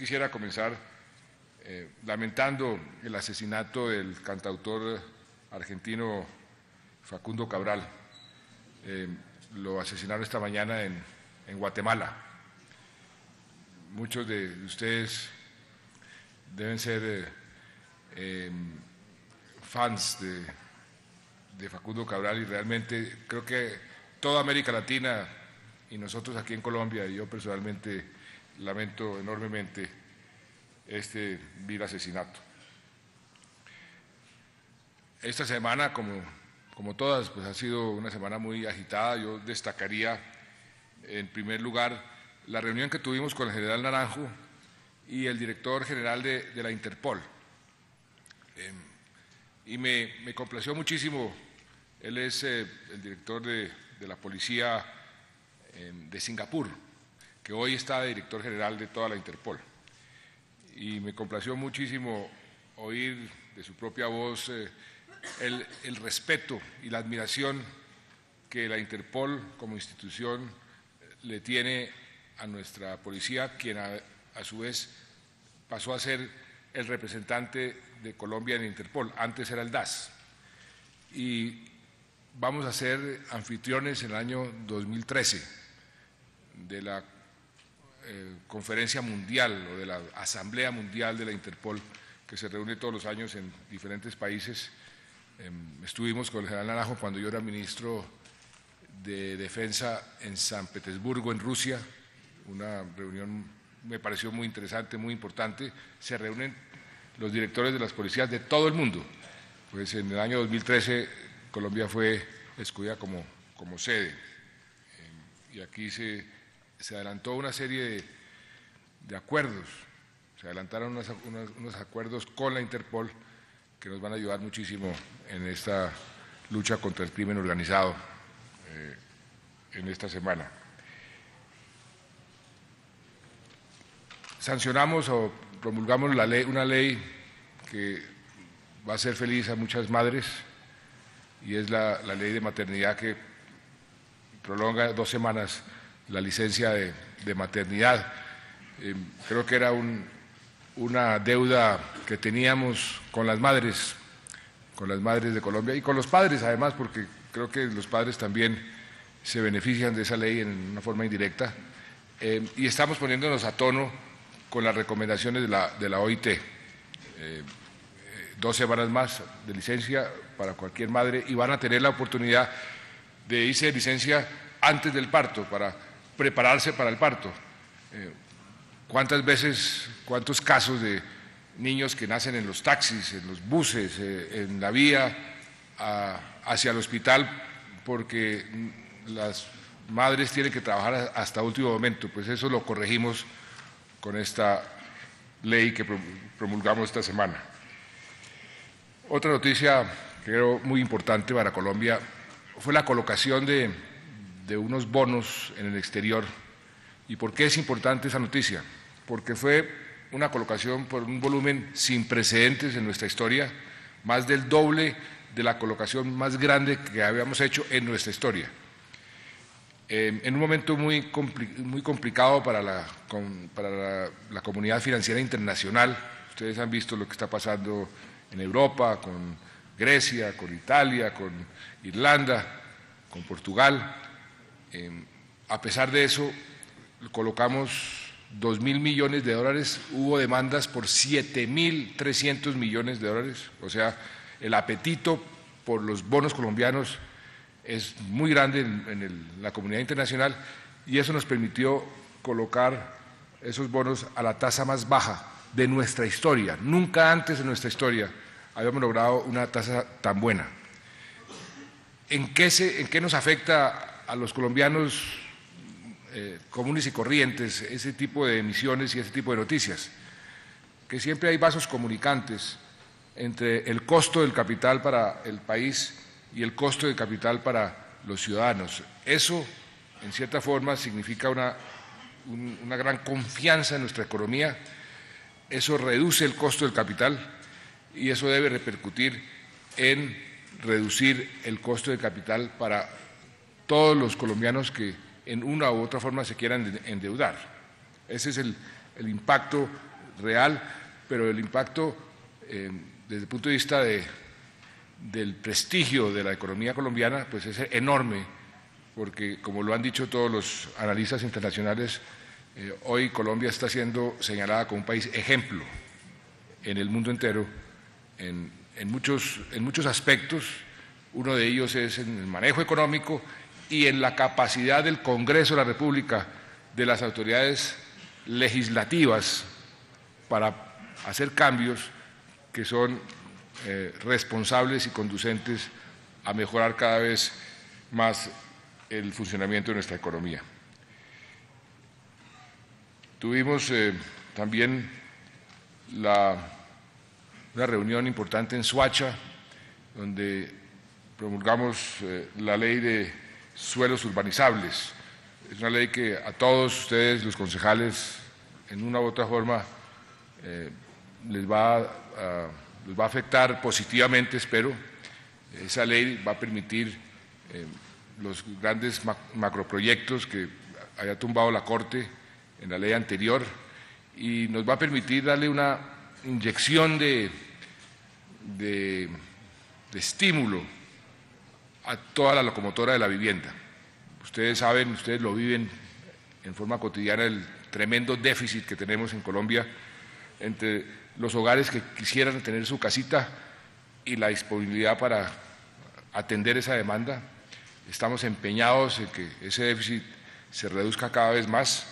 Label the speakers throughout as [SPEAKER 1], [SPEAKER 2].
[SPEAKER 1] quisiera comenzar lamentando el asesinato del cantautor argentino Facundo Cabral. Lo asesinaron esta mañana en Guatemala. Muchos de ustedes deben ser fans de Facundo Cabral, y realmente creo que toda América Latina y nosotros aquí en Colombia, y yo personalmente lamento enormemente este vil asesinato. Esta semana, como todas, pues ha sido una semana muy agitada. Yo destacaría en primer lugar la reunión que tuvimos con el general Naranjo y el director general de la Interpol. Y me complació muchísimo. Él es el director de la policía de Singapur, que hoy está de director general de toda la Interpol. Y me complació muchísimo oír de su propia voz el respeto y la admiración que la Interpol como institución le tiene a nuestra policía, quien a su vez pasó a ser el representante de Colombia en Interpol. Antes era el DAS. Y vamos a ser anfitriones en el año 2013 de la conferencia mundial o de la asamblea mundial de la Interpol, que se reúne todos los años en diferentes países. Estuvimos con el general Naranjo cuando yo era ministro de Defensa en San Petersburgo, en Rusia. Una reunión me pareció muy interesante, muy importante. Se reúnen los directores de las policías de todo el mundo. Pues en el año 2013 Colombia fue escogida como sede, y aquí se adelantó una serie de acuerdos, se adelantaron unos acuerdos con la Interpol que nos van a ayudar muchísimo en esta lucha contra el crimen organizado en esta semana. Sancionamos o promulgamos una ley que va a hacer feliz a muchas madres, y es la ley de maternidad, que prolonga 2 semanas la licencia de maternidad. Creo que era una deuda que teníamos con las madres de Colombia y con los padres además, porque creo que los padres también se benefician de esa ley en una forma indirecta, y estamos poniéndonos a tono con las recomendaciones de la OIT. 2 semanas más de licencia para cualquier madre, y van a tener la oportunidad de irse de licencia antes del parto para prepararse para el parto. ¿Cuántos casos de niños que nacen en los taxis, en los buses, en la vía hacia el hospital, porque las madres tienen que trabajar hasta último momento? Pues eso lo corregimos con esta ley que promulgamos esta semana. Otra noticia, creo, muy importante para Colombia fue la colocación de unos bonos en el exterior. ¿Y por qué es importante esa noticia? Porque fue una colocación por un volumen sin precedentes en nuestra historia, más del doble de la colocación más grande que habíamos hecho en nuestra historia. En un momento muy complicado para la comunidad financiera internacional. Ustedes han visto lo que está pasando en Europa, con Grecia, con Italia, con Irlanda, con Portugal. A pesar de eso, colocamos 2.000 millones de dólares, hubo demandas por 7.300 millones de dólares, o sea, el apetito por los bonos colombianos es muy grande en la comunidad internacional, y eso nos permitió colocar esos bonos a la tasa más baja de nuestra historia. Nunca antes en nuestra historia habíamos logrado una tasa tan buena. ¿En qué nos afecta a los colombianos comunes y corrientes ese tipo de emisiones y ese tipo de noticias? Que siempre hay vasos comunicantes entre el costo del capital para el país y el costo del capital para los ciudadanos. Eso, en cierta forma, significa una gran confianza en nuestra economía. Eso reduce el costo del capital, y eso debe repercutir en reducir el costo del capital para todos los colombianos que en una u otra forma se quieran endeudar. Ese es el impacto real, pero el impacto desde el punto de vista del prestigio de la economía colombiana pues es enorme, porque como lo han dicho todos los analistas internacionales, hoy Colombia está siendo señalada como un país ejemplo en el mundo entero en muchos aspectos. Uno de ellos es en el manejo económico y en la capacidad del Congreso de la República, de las autoridades legislativas, para hacer cambios que son responsables y conducentes a mejorar cada vez más el funcionamiento de nuestra economía. Tuvimos también una reunión importante en Soacha, donde promulgamos la ley de suelos urbanizables. Es una ley que a todos ustedes, los concejales, en una u otra forma les va a afectar positivamente, espero. Esa ley va a permitir los grandes macroproyectos que haya tumbado la Corte en la ley anterior y nos va a permitir darle una inyección de estímulo a toda la locomotora de la vivienda. Ustedes saben, ustedes lo viven en forma cotidiana, el tremendo déficit que tenemos en Colombia entre los hogares que quisieran tener su casita y la disponibilidad para atender esa demanda. Estamos empeñados en que ese déficit se reduzca cada vez más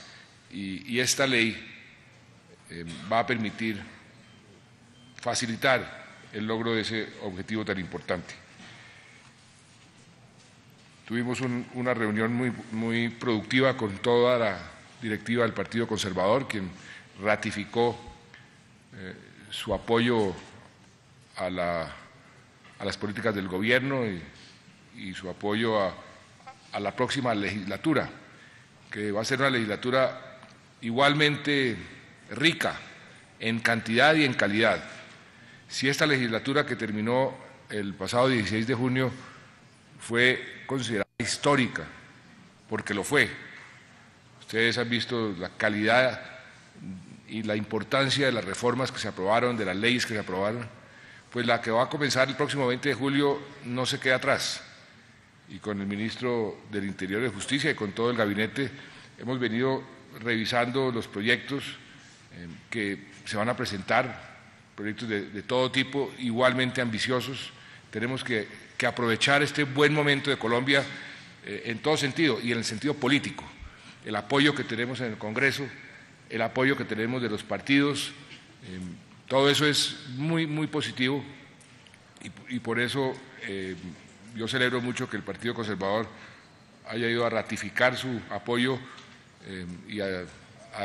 [SPEAKER 1] y esta ley va a permitir facilitar el logro de ese objetivo tan importante. Tuvimos una reunión muy productiva con toda la directiva del Partido Conservador, quien ratificó su apoyo a las políticas del gobierno y su apoyo a la próxima legislatura, que va a ser una legislatura igualmente rica en cantidad y en calidad. Si esta legislatura que terminó el pasado 16 de junio fue considerada histórica, porque lo fue, ustedes han visto la calidad y la importancia de las reformas que se aprobaron, de las leyes que se aprobaron, pues la que va a comenzar el próximo 20 de julio no se queda atrás. Y con el ministro del Interior y de Justicia y con todo el gabinete hemos venido revisando los proyectos que se van a presentar, proyectos de todo tipo, igualmente ambiciosos. Tenemos que aprovechar este buen momento de Colombia en todo sentido y en el sentido político, el apoyo que tenemos en el Congreso, el apoyo que tenemos de los partidos, todo eso es muy positivo y por eso yo celebro mucho que el Partido Conservador haya ido a ratificar su apoyo y a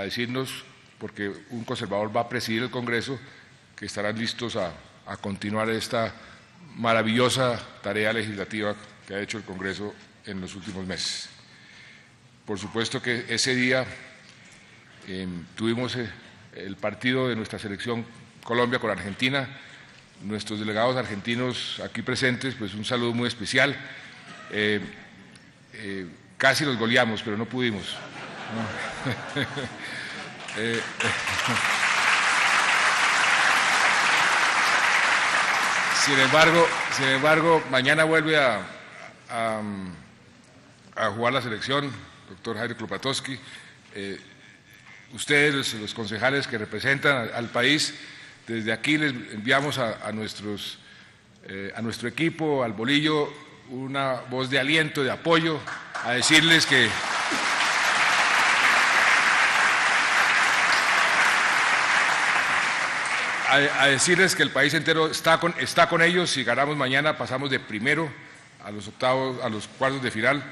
[SPEAKER 1] decirnos, porque un conservador va a presidir el Congreso, que estarán listos a continuar esta maravillosa tarea legislativa que ha hecho el Congreso en los últimos meses. Por supuesto que ese día tuvimos el partido de nuestra selección Colombia con Argentina, nuestros delegados argentinos aquí presentes, pues un saludo muy especial. Casi los goleamos, pero no pudimos. Sin embargo, mañana vuelve a jugar la selección, doctor Jairo Klopatowski. Ustedes, los concejales que representan al país, desde aquí les enviamos a nuestro equipo, al bolillo, una voz de aliento, de apoyo, a decirles que el país entero está con ellos. Si ganamos mañana, pasamos de primero a los octavos, a los cuartos de final,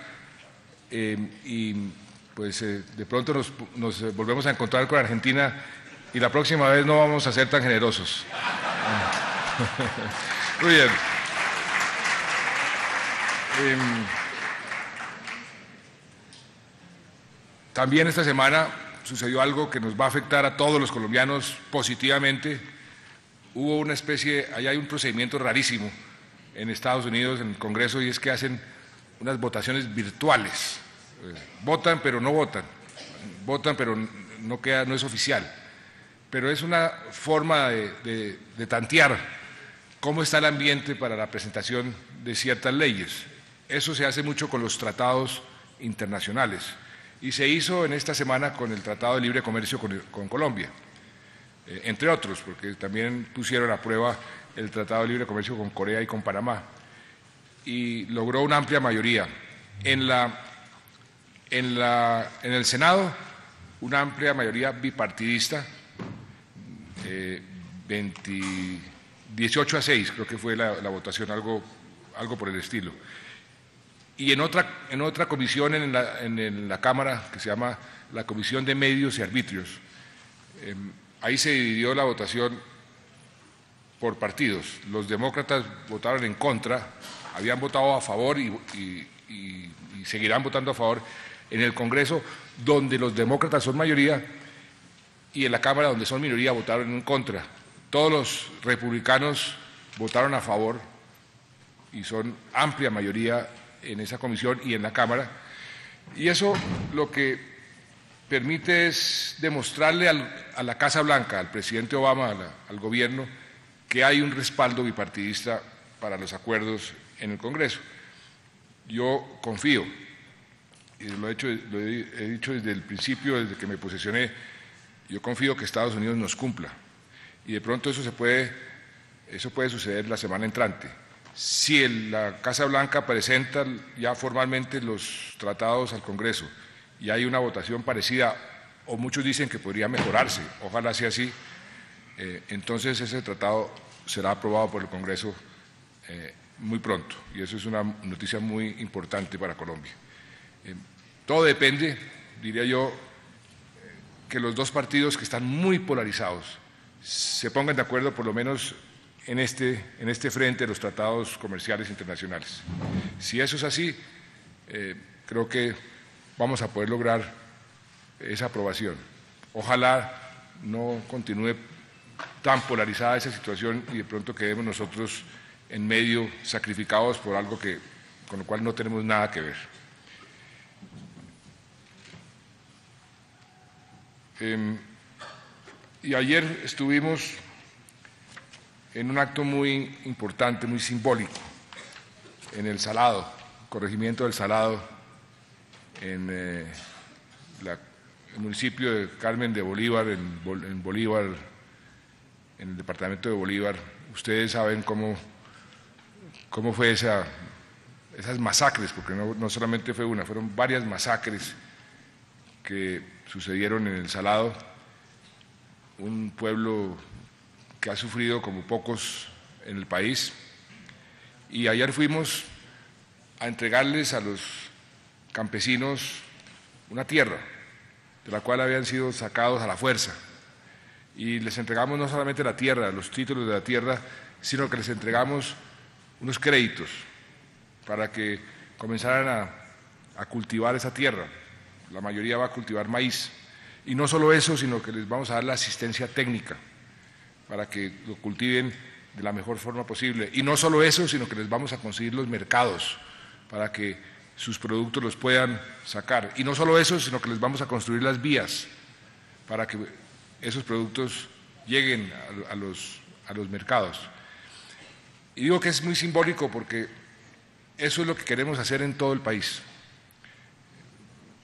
[SPEAKER 1] y pues de pronto nos volvemos a encontrar con Argentina y la próxima vez no vamos a ser tan generosos. Muy bien. También esta semana sucedió algo que nos va a afectar a todos los colombianos positivamente. Hubo una especie, allá hay un procedimiento rarísimo en Estados Unidos, en el Congreso, y es que hacen unas votaciones virtuales. Votan pero no votan, votan pero no es oficial. pero es una forma de tantear cómo está el ambiente para la presentación de ciertas leyes. Eso se hace mucho con los tratados internacionales y se hizo en esta semana con el Tratado de Libre Comercio con Colombia, entre otros, porque también pusieron a prueba el Tratado de Libre Comercio con Corea y con Panamá, y logró una amplia mayoría. En el Senado, una amplia mayoría bipartidista, 18-6, creo que fue la votación, algo por el estilo. Y en otra comisión en la Cámara, que se llama la Comisión de Medios y Arbitrios, ahí se dividió la votación por partidos. Los demócratas votaron en contra, habían votado a favor y seguirán votando a favor en el Congreso, donde los demócratas son mayoría, y en la Cámara, donde son minoría, votaron en contra. Todos los republicanos votaron a favor y son amplia mayoría en esa comisión y en la Cámara, y eso lo que permite es demostrarle a la Casa Blanca, al presidente Obama, al gobierno, que hay un respaldo bipartidista para los acuerdos en el Congreso. Yo confío, y lo he dicho desde el principio, desde que me posesioné, yo confío que Estados Unidos nos cumpla, y de pronto eso puede suceder la semana entrante. Si la Casa Blanca presenta ya formalmente los tratados al Congreso y hay una votación parecida, o muchos dicen que podría mejorarse, ojalá sea así, entonces ese tratado será aprobado por el Congreso muy pronto, y eso es una noticia muy importante para Colombia. Todo depende, diría yo, que los dos partidos que están muy polarizados se pongan de acuerdo por lo menos en este frente de los tratados comerciales internacionales. Si eso es así, creo que vamos a poder lograr esa aprobación. Ojalá no continúe tan polarizada esa situación y de pronto quedemos nosotros en medio sacrificados por algo con lo cual no tenemos nada que ver. Y ayer estuvimos en un acto muy importante, muy simbólico, en el Salado, corregimiento del Salado, en el municipio de Carmen de Bolívar, en Bolívar, en el departamento de Bolívar. Ustedes saben cómo fue esas masacres, porque no solamente fue una, fueron varias masacres que sucedieron en el Salado, un pueblo que ha sufrido como pocos en el país, y ayer fuimos a entregarles a los campesinos una tierra de la cual habían sido sacados a la fuerza, y les entregamos no solamente la tierra, los títulos de la tierra, sino que les entregamos unos créditos para que comenzaran a cultivar esa tierra. La mayoría va a cultivar maíz, y no solo eso, sino que les vamos a dar la asistencia técnica para que lo cultiven de la mejor forma posible. Y no solo eso, sino que les vamos a conseguir los mercados para que sus productos los puedan sacar. Y no solo eso, sino que les vamos a construir las vías para que esos productos lleguen a los mercados. Y digo que es muy simbólico porque eso es lo que queremos hacer en todo el país.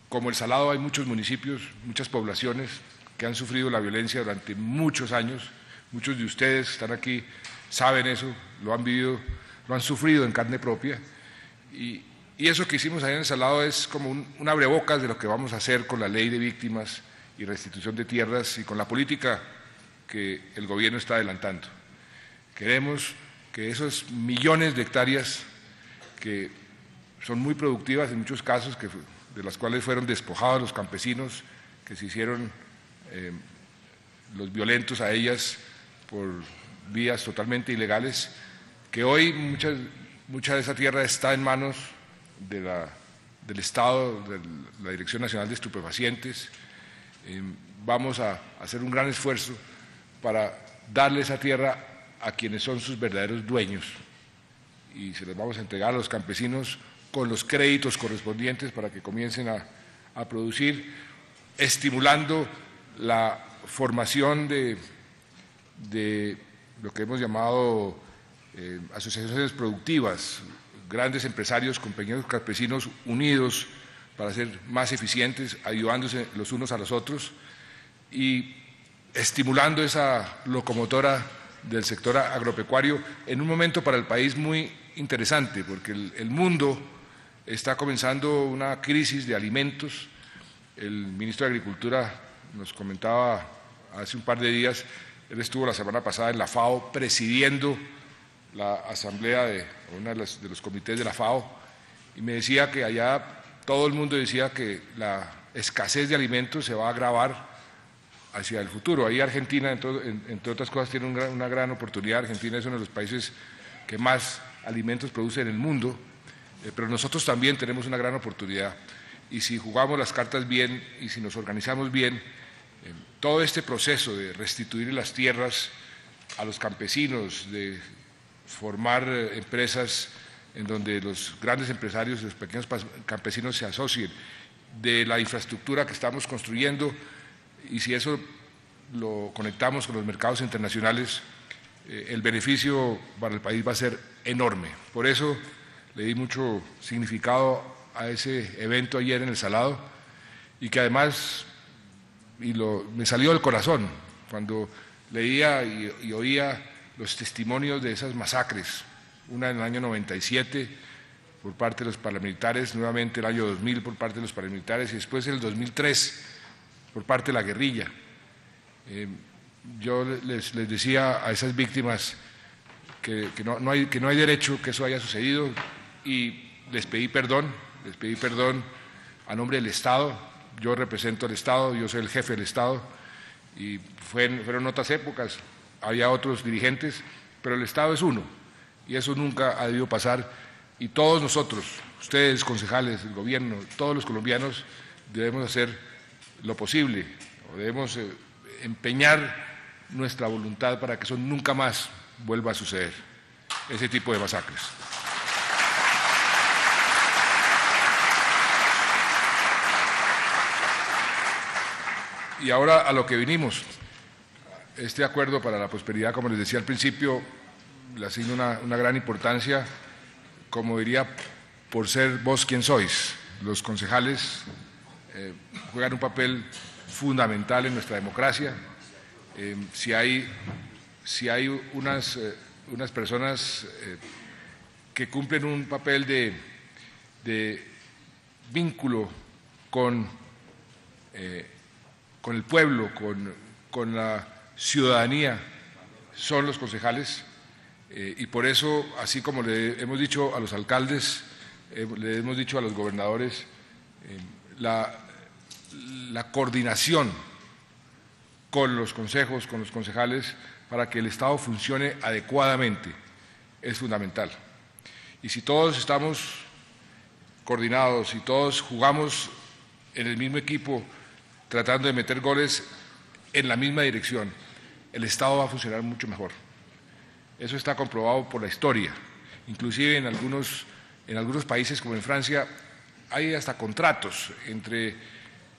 [SPEAKER 1] Como el Salado, hay muchos municipios, muchas poblaciones que han sufrido la violencia durante muchos años. Muchos de ustedes que están aquí saben eso, lo han vivido, lo han sufrido en carne propia, y eso que hicimos allá en el Salado es como un abrebocas de lo que vamos a hacer con la ley de víctimas y restitución de tierras y con la política que el gobierno está adelantando. Queremos que esos millones de hectáreas que son muy productivas en muchos casos, de las cuales fueron despojados los campesinos, que se hicieron los violentos a ellas por vías totalmente ilegales, que hoy mucha de esa tierra está en manos del Estado, de la Dirección Nacional de Estupefacientes. Vamos a hacer un gran esfuerzo para darle esa tierra a quienes son sus verdaderos dueños, y se les vamos a entregar a los campesinos con los créditos correspondientes para que comiencen a producir, estimulando la formación de lo que hemos llamado asociaciones productivas, grandes empresarios con pequeños campesinos unidos para ser más eficientes, ayudándose los unos a los otros y estimulando esa locomotora del sector agropecuario en un momento para el país muy interesante, porque el mundo está comenzando una crisis de alimentos. El ministro de Agricultura nos comentaba hace un par de días, él estuvo la semana pasada en la FAO presidiendo la asamblea de uno de los comités de la FAO y me decía que allá todo el mundo decía que la escasez de alimentos se va a agravar hacia el futuro. Ahí Argentina, entre otras cosas, tiene una gran oportunidad. Argentina es uno de los países que más alimentos produce en el mundo, pero nosotros también tenemos una gran oportunidad. Y si jugamos las cartas bien y si nos organizamos bien, todo este proceso de restituir las tierras a los campesinos, de formar empresas en donde los grandes empresarios y los pequeños campesinos se asocien, de la infraestructura que estamos construyendo, y si eso lo conectamos con los mercados internacionales, el beneficio para el país va a ser enorme. Por eso le di mucho significado a ese evento ayer en El Salado y que además me salió del corazón cuando leía y oía los testimonios de esas masacres, una en el año 97 por parte de los paramilitares, nuevamente el año 2000 por parte de los paramilitares y después el 2003 por parte de la guerrilla. Yo les decía a esas víctimas que no hay derecho que eso haya sucedido y les pedí perdón a nombre del Estado. Yo represento al Estado, yo soy el jefe del Estado y fueron otras épocas, había otros dirigentes, pero el Estado es uno y eso nunca ha debido pasar y todos nosotros, ustedes concejales, el gobierno, todos los colombianos debemos hacer lo posible, o debemos empeñar nuestra voluntad para que eso nunca más vuelva a suceder, ese tipo de masacres. Y ahora a lo que vinimos. Este acuerdo para la prosperidad, como les decía al principio, le asigno una gran importancia, como diría, por ser vos quien sois. Los concejales juegan un papel fundamental en nuestra democracia. Si hay unas personas que cumplen un papel de vínculo con el pueblo, con la ciudadanía, son los concejales y por eso, así como le hemos dicho a los alcaldes, le hemos dicho a los gobernadores, la coordinación con los consejos, con los concejales, para que el Estado funcione adecuadamente es fundamental. Y si todos estamos coordinados y todos jugamos en el mismo equipo, tratando de meter goles en la misma dirección, el Estado va a funcionar mucho mejor. Eso está comprobado por la historia. Inclusive en algunos países, como en Francia, hay hasta contratos entre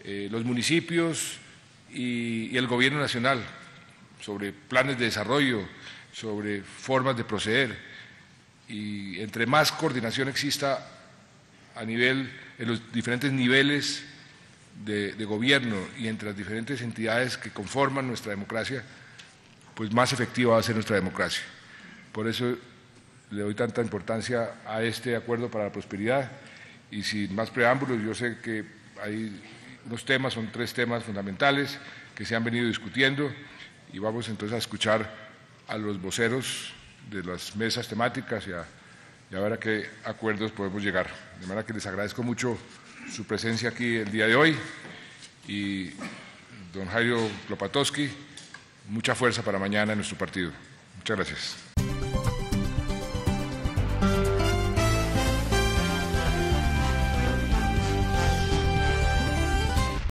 [SPEAKER 1] los municipios y el gobierno nacional sobre planes de desarrollo, sobre formas de proceder. Y entre más coordinación exista en los diferentes niveles de gobierno y entre las diferentes entidades que conforman nuestra democracia, pues más efectiva va a ser nuestra democracia. Por eso le doy tanta importancia a este acuerdo para la prosperidad y sin más preámbulos, yo sé que hay unos temas, son 3 temas fundamentales que se han venido discutiendo y vamos entonces a escuchar a los voceros de las mesas temáticas y a ver a qué acuerdos podemos llegar. De manera que les agradezco mucho su presencia aquí el día de hoy y don Jairo Klopatowski, mucha fuerza para mañana en nuestro partido. Muchas gracias.